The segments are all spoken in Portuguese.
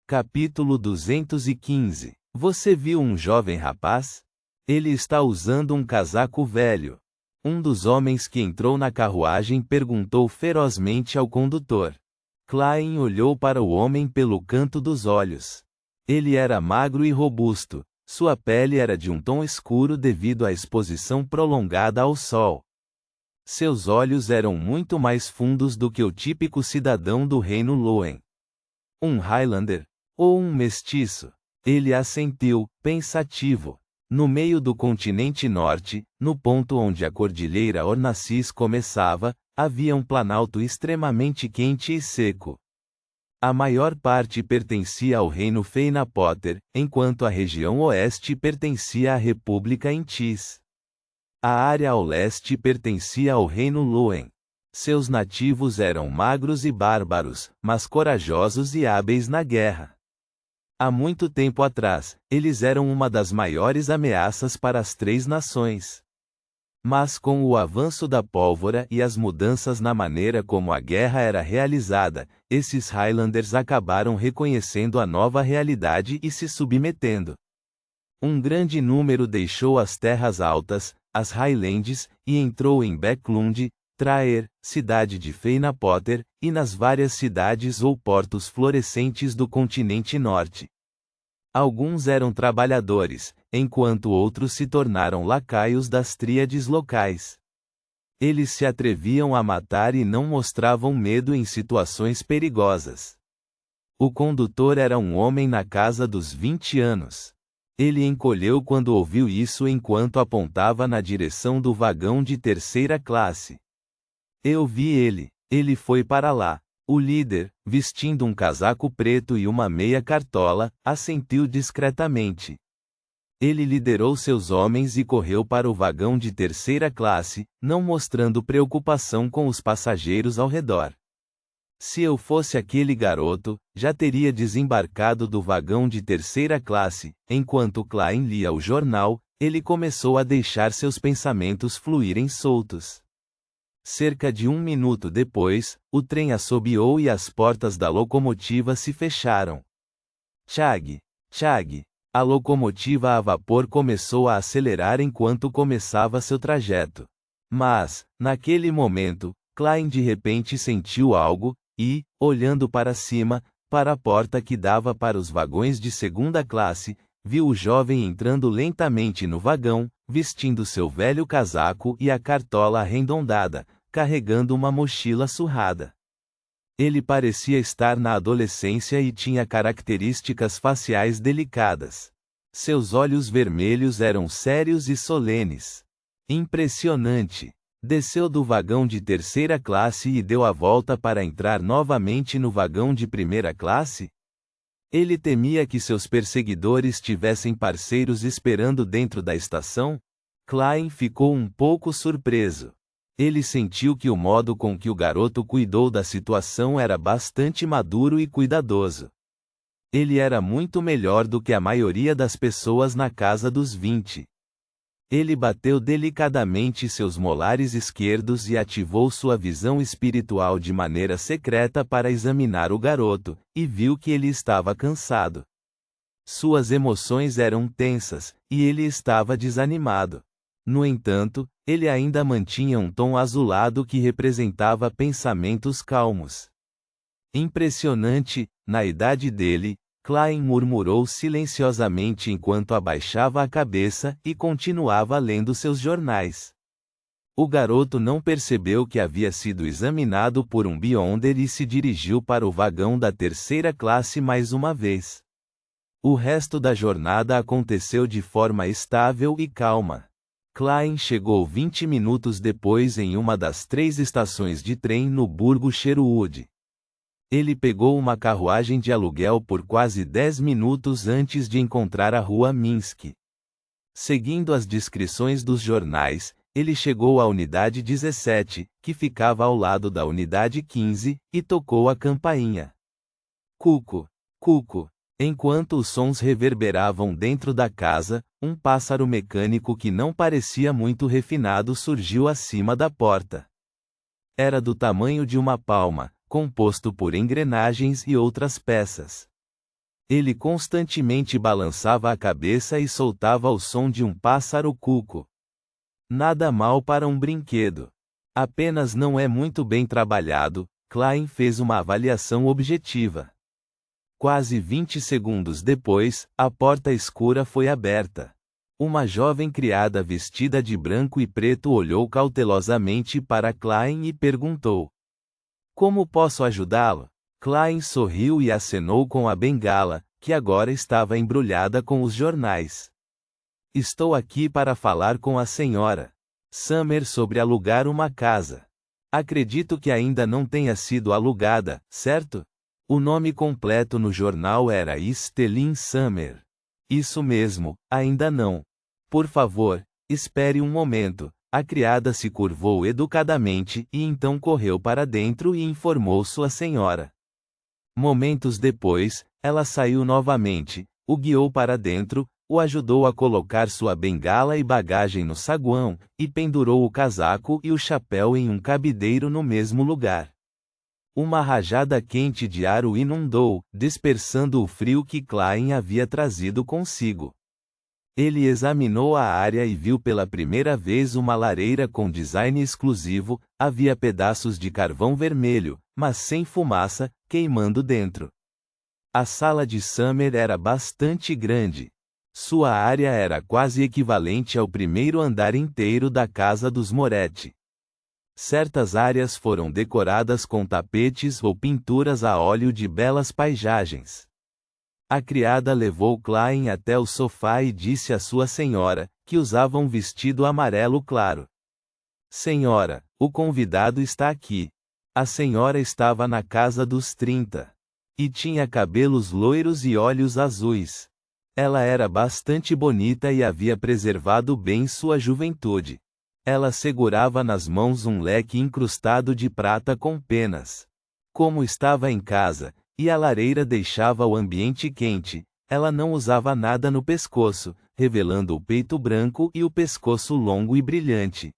Capítulo 215. Você viu um jovem rapaz? Ele está usando um casaco velho. Um dos homens que entrou na carruagem perguntou ferozmente ao condutor. Klein olhou para o homem pelo canto dos olhos. Ele era magro e robusto. Sua pele era de um tom escuro devido à exposição prolongada ao sol. Seus olhos eram muito mais fundos do que o típico cidadão do reino Loen. Um Highlander? Ou um mestiço? Ele assentiu, pensativo. No meio do continente norte, no ponto onde a cordilheira Ornacis começava, havia um planalto extremamente quente e seco. A maior parte pertencia ao reino Feinapoter, enquanto a região oeste pertencia à República Intis. A área ao leste pertencia ao reino Loen. Seus nativos eram magros e bárbaros, mas corajosos e hábeis na guerra. Há muito tempo atrás, eles eram uma das maiores ameaças para as três nações. Mas com o avanço da pólvora e as mudanças na maneira como a guerra era realizada, esses Highlanders acabaram reconhecendo a nova realidade e se submetendo. Um grande número deixou as terras altas, as Highlands, e entrou em Backlund, Traer, cidade de Feinapoter, e nas várias cidades ou portos florescentes do continente norte. Alguns eram trabalhadores, enquanto outros se tornaram lacaios das tríades locais. Eles se atreviam a matar e não mostravam medo em situações perigosas. O condutor era um homem na casa dos 20 anos. Ele encolheu quando ouviu isso enquanto apontava na direção do vagão de terceira classe. Eu vi ele. Ele foi para lá. O líder, vestindo um casaco preto e uma meia cartola, assentiu discretamente. Ele liderou seus homens e correu para o vagão de terceira classe, não mostrando preocupação com os passageiros ao redor. Se eu fosse aquele garoto, já teria desembarcado do vagão de terceira classe. Enquanto Klein lia o jornal, ele começou a deixar seus pensamentos fluírem soltos. Cerca de 1 minuto depois, o trem assobiou e as portas da locomotiva se fecharam. Chag, chag. A locomotiva a vapor começou a acelerar enquanto começava seu trajeto. Mas, naquele momento, Klein de repente sentiu algo, e, olhando para cima, para a porta que dava para os vagões de segunda classe, viu o jovem entrando lentamente no vagão, vestindo seu velho casaco e a cartola arredondada, carregando uma mochila surrada. Ele parecia estar na adolescência e tinha características faciais delicadas. Seus olhos vermelhos eram sérios e solenes. Impressionante! Desceu do vagão de terceira classe e deu a volta para entrar novamente no vagão de primeira classe? Ele temia que seus perseguidores tivessem parceiros esperando dentro da estação? Klein ficou um pouco surpreso. Ele sentiu que o modo com que o garoto cuidou da situação era bastante maduro e cuidadoso. Ele era muito melhor do que a maioria das pessoas na casa dos 20. Ele bateu delicadamente seus molares esquerdos e ativou sua visão espiritual de maneira secreta para examinar o garoto, e viu que ele estava cansado. Suas emoções eram tensas, e ele estava desanimado. No entanto, ele ainda mantinha um tom azulado que representava pensamentos calmos. Impressionante, na idade dele, Klein murmurou silenciosamente enquanto abaixava a cabeça e continuava lendo seus jornais. O garoto não percebeu que havia sido examinado por um Beyonder e se dirigiu para o vagão da terceira classe mais uma vez. O resto da jornada aconteceu de forma estável e calma. Klein chegou 20 minutos depois em uma das 3 estações de trem no Burgo Sherwood. Ele pegou uma carruagem de aluguel por quase 10 minutos antes de encontrar a rua Minsk. Seguindo as descrições dos jornais, ele chegou à unidade 17, que ficava ao lado da unidade 15, e tocou a campainha. Cuco, cuco. Enquanto os sons reverberavam dentro da casa, um pássaro mecânico que não parecia muito refinado surgiu acima da porta. Era do tamanho de uma palma, composto por engrenagens e outras peças. Ele constantemente balançava a cabeça e soltava o som de um pássaro cuco. Nada mal para um brinquedo. Apenas não é muito bem trabalhado. Klein fez uma avaliação objetiva. Quase 20 segundos depois, a porta escura foi aberta. Uma jovem criada vestida de branco e preto olhou cautelosamente para Klein e perguntou: "Como posso ajudá-lo?" Klein sorriu e acenou com a bengala, que agora estava embrulhada com os jornais. "Estou aqui para falar com a senhora Summer sobre alugar uma casa. Acredito que ainda não tenha sido alugada, certo?" O nome completo no jornal era Estelin Summer. "Isso mesmo, ainda não. Por favor, espere um momento." A criada se curvou educadamente e então correu para dentro e informou sua senhora. Momentos depois, ela saiu novamente, o guiou para dentro, o ajudou a colocar sua bengala e bagagem no saguão, e pendurou o casaco e o chapéu em um cabideiro no mesmo lugar. Uma rajada quente de ar o inundou, dispersando o frio que Klein havia trazido consigo. Ele examinou a área e viu pela primeira vez uma lareira com design exclusivo. Havia pedaços de carvão vermelho, mas sem fumaça, queimando dentro. A sala de Summer era bastante grande. Sua área era quase equivalente ao primeiro andar inteiro da casa dos Moretti. Certas áreas foram decoradas com tapetes ou pinturas a óleo de belas paisagens. A criada levou Klein até o sofá e disse à sua senhora, que usava um vestido amarelo claro: "Senhora, o convidado está aqui." A senhora estava na casa dos 30. E tinha cabelos loiros e olhos azuis. Ela era bastante bonita e havia preservado bem sua juventude. Ela segurava nas mãos um leque incrustado de prata com penas. Como estava em casa, e a lareira deixava o ambiente quente, ela não usava nada no pescoço, revelando o peito branco e o pescoço longo e brilhante.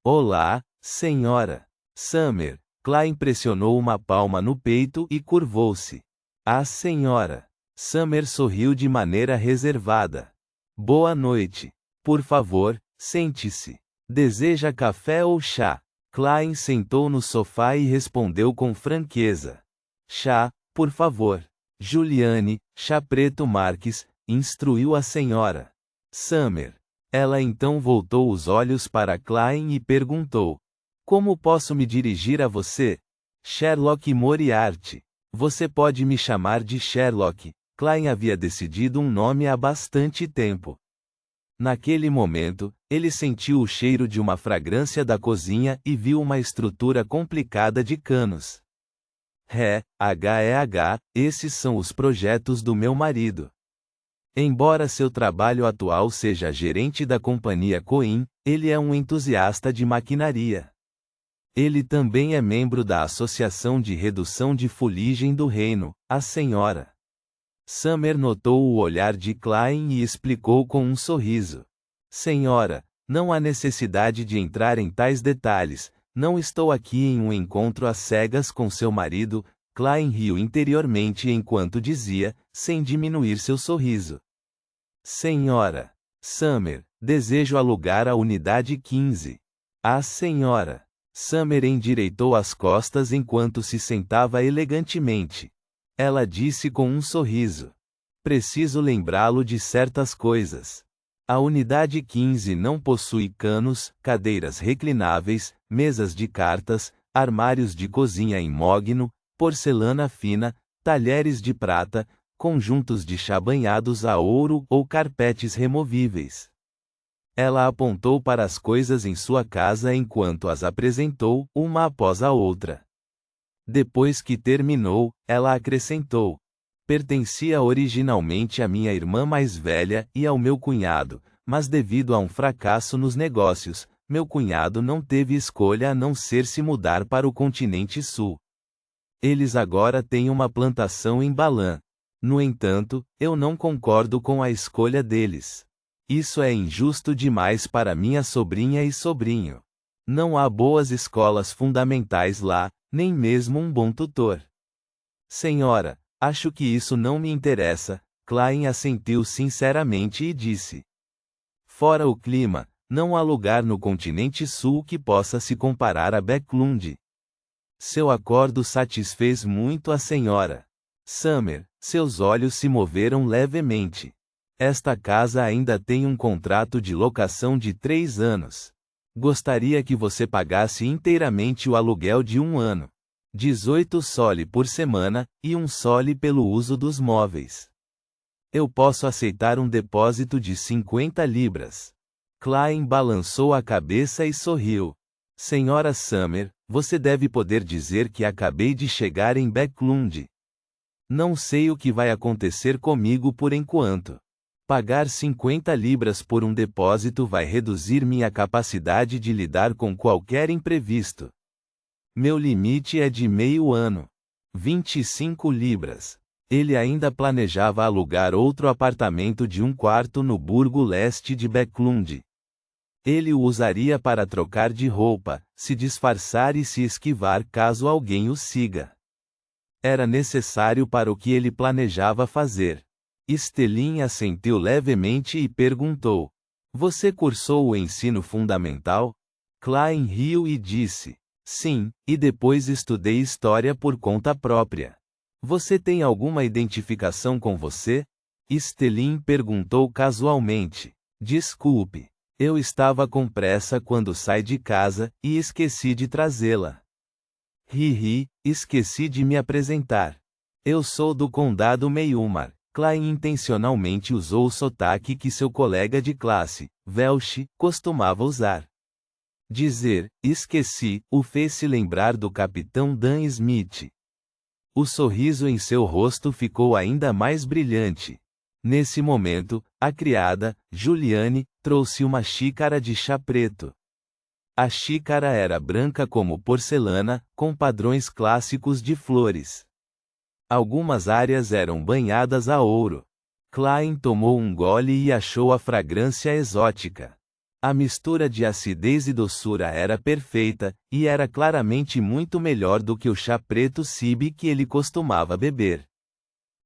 "Olá, senhora Summer." Klein pressionou uma palma no peito e curvou-se. A senhora Summer sorriu de maneira reservada. "Boa noite. Por favor, sente-se. Deseja café ou chá?" Klein sentou no sofá e respondeu com franqueza: "Chá, por favor." "Juliane, chá preto Marques", instruiu a senhora Summer. Ela então voltou os olhos para Klein e perguntou: "Como posso me dirigir a você?" "Sherlock Moriarty." "Você pode me chamar de Sherlock." Klein havia decidido um nome há bastante tempo. Naquele momento, ele sentiu o cheiro de uma fragrância da cozinha e viu uma estrutura complicada de canos. Esses são os projetos do meu marido." Embora seu trabalho atual seja gerente da companhia Coin, ele é um entusiasta de maquinaria. Ele também é membro da Associação de Redução de Fuligem do Reino, a senhora Summer notou o olhar de Klein e explicou com um sorriso: "Senhora, não há necessidade de entrar em tais detalhes. Não estou aqui em um encontro às cegas com seu marido." Klein riu interiormente enquanto dizia, sem diminuir seu sorriso: "Senhora Summer, desejo alugar a unidade 15. A senhora Summer endireitou as costas enquanto se sentava elegantemente. Ela disse com um sorriso: "Preciso lembrá-lo de certas coisas. A unidade 15 não possui canos, cadeiras reclináveis, mesas de cartas, armários de cozinha em mogno, porcelana fina, talheres de prata, conjuntos de chá banhados a ouro ou carpetes removíveis." Ela apontou para as coisas em sua casa enquanto as apresentou, uma após a outra. Depois que terminou, ela acrescentou: "Pertencia originalmente à minha irmã mais velha e ao meu cunhado, mas devido a um fracasso nos negócios, meu cunhado não teve escolha a não ser se mudar para o continente sul. Eles agora têm uma plantação em Balan. No entanto, eu não concordo com a escolha deles. Isso é injusto demais para minha sobrinha e sobrinho. Não há boas escolas fundamentais lá, nem mesmo um bom tutor. Senhora, Acho que isso não me interessa. Klein assentiu sinceramente e disse. Fora o clima, não há lugar no continente sul que possa se comparar a Backlund. Seu acordo satisfez muito a senhora Summer. Seus olhos se moveram levemente. Esta casa ainda tem um contrato de locação de 3 anos. Gostaria que você pagasse inteiramente o aluguel de 1 ano. 18 soli por semana, e 1 soli pelo uso dos móveis. Eu posso aceitar um depósito de 50 libras. Klein balançou a cabeça e sorriu. Senhora Summer, você deve poder dizer que acabei de chegar em Backlund. Não sei o que vai acontecer comigo por enquanto. Pagar 50 libras por um depósito vai reduzir minha capacidade de lidar com qualquer imprevisto. Meu limite é de meio ano. 25 libras. Ele ainda planejava alugar outro apartamento de 1 quarto no Burgo Leste de Backlund. Ele o usaria para trocar de roupa, se disfarçar e se esquivar caso alguém o siga. Era necessário para o que ele planejava fazer. Estelin assentiu levemente e perguntou. Você cursou o ensino fundamental? Klein riu e disse. Sim, e depois estudei história por conta própria. Você tem alguma identificação com você? Estelin perguntou casualmente. Desculpe. Eu estava com pressa quando saí de casa, e esqueci de trazê-la. Esqueci de me apresentar. Eu sou do condado Meiumar. Klein intencionalmente usou o sotaque que seu colega de classe, Welsh, costumava usar. Dizer, esqueci, o fez se lembrar do capitão Dan Smith. O sorriso em seu rosto ficou ainda mais brilhante. Nesse momento, a criada, Juliane, trouxe uma xícara de chá preto. A xícara era branca como porcelana, com padrões clássicos de flores. Algumas áreas eram banhadas a ouro. Klein tomou um gole e achou a fragrância exótica. A mistura de acidez e doçura era perfeita, e era claramente muito melhor do que o chá preto Cibi que ele costumava beber.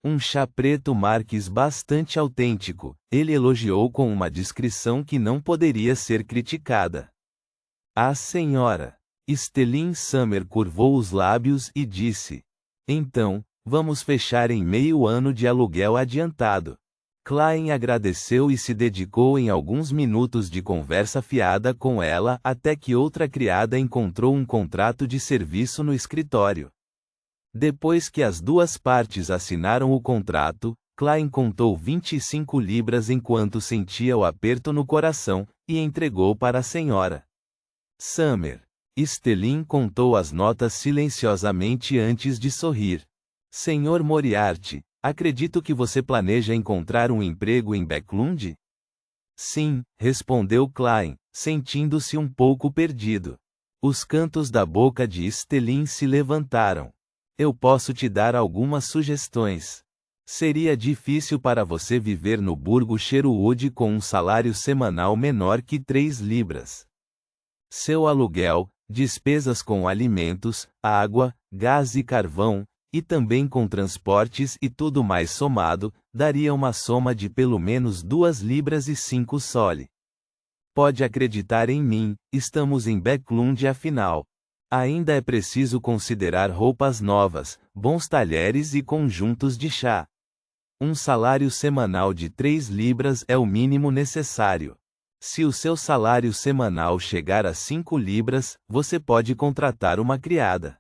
Um chá preto Marques bastante autêntico, ele elogiou com uma discrição que não poderia ser criticada. A senhora Estelin Summer curvou os lábios e disse. Então, vamos fechar em meio ano de aluguel adiantado. Klein agradeceu e se dedicou em alguns minutos de conversa fiada com ela até que outra criada encontrou um contrato de serviço no escritório. Depois que as duas partes assinaram o contrato, Klein contou 25 libras enquanto sentia o aperto no coração, e entregou para a senhora Summer. Estelin contou as notas silenciosamente antes de sorrir. Senhor Moriarty, acredito que você planeja encontrar um emprego em Backlund? Sim, respondeu Klein, sentindo-se um pouco perdido. Os cantos da boca de Estelin se levantaram. Eu posso te dar algumas sugestões. Seria difícil para você viver no Burgo Sherwood com um salário semanal menor que 3 libras. Seu aluguel, despesas com alimentos, água, gás e carvão, e também com transportes e tudo mais somado, daria uma soma de pelo menos 2 libras e 5 soli. Pode acreditar em mim, estamos em Backlund afinal. Ainda é preciso considerar roupas novas, bons talheres e conjuntos de chá. Um salário semanal de 3 libras é o mínimo necessário. Se o seu salário semanal chegar a 5 libras, você pode contratar uma criada.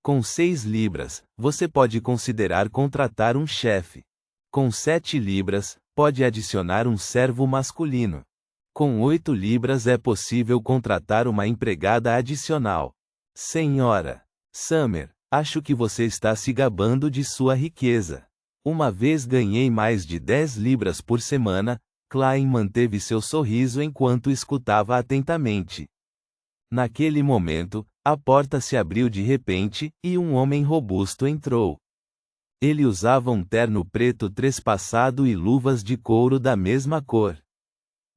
Com 6 libras, você pode considerar contratar um chefe. Com 7 libras, pode adicionar um servo masculino. Com 8 libras é possível contratar uma empregada adicional. Senhora Summer, acho que você está se gabando de sua riqueza. Uma vez ganhei mais de 10 libras por semana. Klein manteve seu sorriso enquanto escutava atentamente. Naquele momento, a porta se abriu de repente, e um homem robusto entrou. Ele usava um terno preto trespassado e luvas de couro da mesma cor.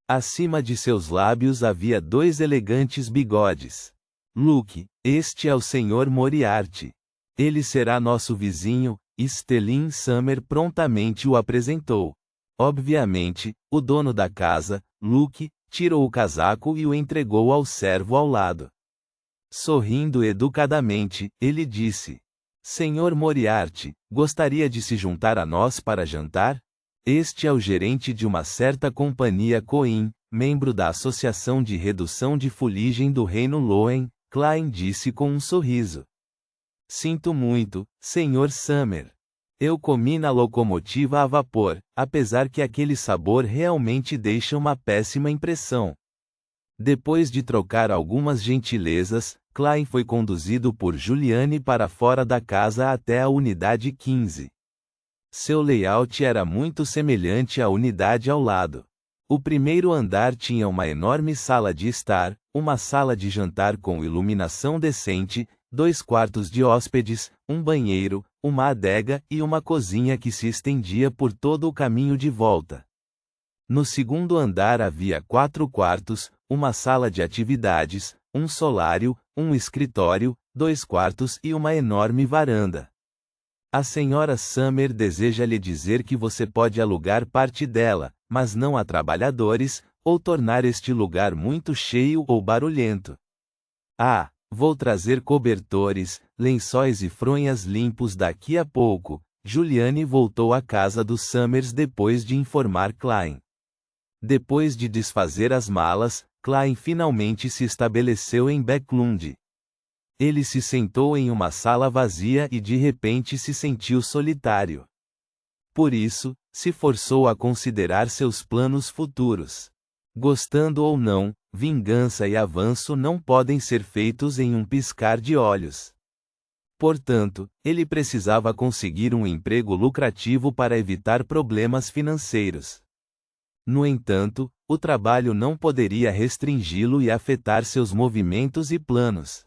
Acima de seus lábios havia 2 elegantes bigodes. Luke, este é o Sr. Moriarty. Ele será nosso vizinho, Stellin Summer prontamente o apresentou. Obviamente, o dono da casa, Luke, tirou o casaco e o entregou ao servo ao lado. Sorrindo educadamente, ele disse: Senhor Moriarty, gostaria de se juntar a nós para jantar? Este é o gerente de uma certa companhia Coin, membro da Associação de Redução de Fuligem do Reino Loen, Klein disse com um sorriso. Sinto muito, Sr. Summer. Eu comi na locomotiva a vapor, apesar que aquele sabor realmente deixa uma péssima impressão. Depois de trocar algumas gentilezas, Klein foi conduzido por Juliane para fora da casa até a unidade 15. Seu layout era muito semelhante à unidade ao lado. O primeiro andar tinha uma enorme sala de estar, uma sala de jantar com iluminação decente, 2 quartos de hóspedes, um banheiro, uma adega e uma cozinha que se estendia por todo o caminho de volta. No segundo andar havia 4 quartos, uma sala de atividades, um solário, um escritório, 2 quartos e uma enorme varanda. A senhora Summer deseja lhe dizer que você pode alugar parte dela, mas não a trabalhadores, ou tornar este lugar muito cheio ou barulhento. Ah, vou trazer cobertores, lençóis e fronhas limpos daqui a pouco. Juliane voltou à casa dos Summers depois de informar Klein. Depois de desfazer as malas, Klein finalmente se estabeleceu em Backlund. Ele se sentou em uma sala vazia e de repente se sentiu solitário. Por isso, se forçou a considerar seus planos futuros. Gostando ou não, vingança e avanço não podem ser feitos em um piscar de olhos. Portanto, ele precisava conseguir um emprego lucrativo para evitar problemas financeiros. No entanto, o trabalho não poderia restringi-lo e afetar seus movimentos e planos.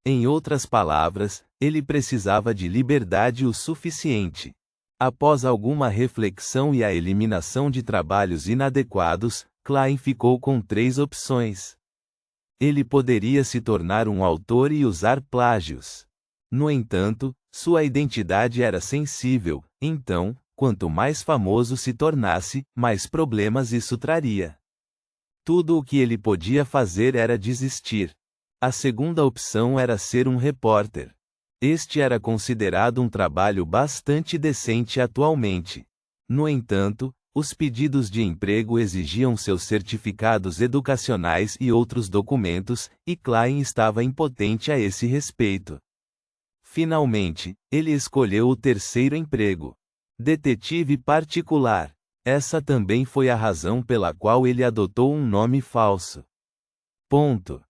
Em outras palavras, ele precisava de liberdade o suficiente. Após alguma reflexão e a eliminação de trabalhos inadequados, Klein ficou com 3 opções. Ele poderia se tornar um autor e usar plágios. No entanto, sua identidade era sensível, então, quanto mais famoso se tornasse, mais problemas isso traria. Tudo o que ele podia fazer era desistir. A segunda opção era ser um repórter. Este era considerado um trabalho bastante decente atualmente. No entanto, os pedidos de emprego exigiam seus certificados educacionais e outros documentos, e Klein estava impotente a esse respeito. Finalmente, ele escolheu o terceiro emprego. Detetive particular. Essa também foi a razão pela qual ele adotou um nome falso. Ponto.